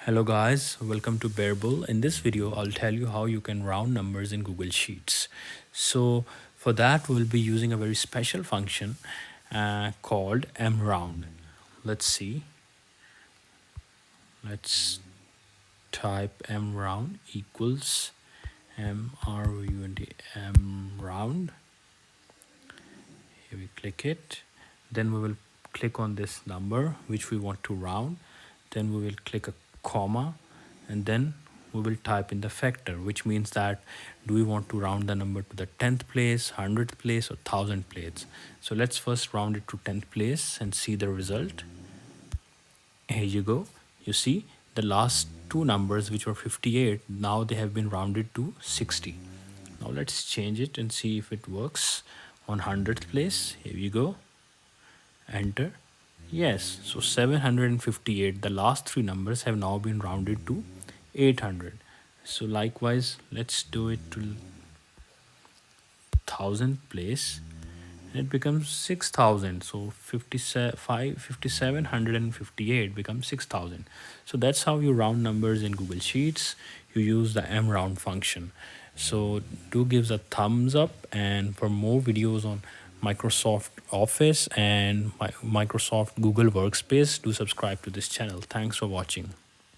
Hello guys, welcome to Bearable. In this video, I'll tell you how you can round numbers in Google Sheets. So for that, we'll be using a very special function called Mround. Let's see. Let's type Mround equals Mround. Here we click it. Then we will click on this number which we want to round. Then we will click a comma and then we will type in the factor, which means that do we want to round the number to the 10th place, 100th place or 1000th place. So let's first round it to 10th place and see the result. Here you go. You see the last two numbers, which were 58, now they have been rounded to 60. Now let's change it and see if it works. On 100th place, here you go, enter. Yes, so 758, the last three numbers have now been rounded to 800. So likewise, let's do it to 1000th place and it becomes 6000. So 5758 becomes 6000. So that's how you round numbers in Google Sheets. You use the mround function. So do give a thumbs up, and for more videos on Microsoft Office and Microsoft Google Workspace, do subscribe to this channel. Thanks for watching.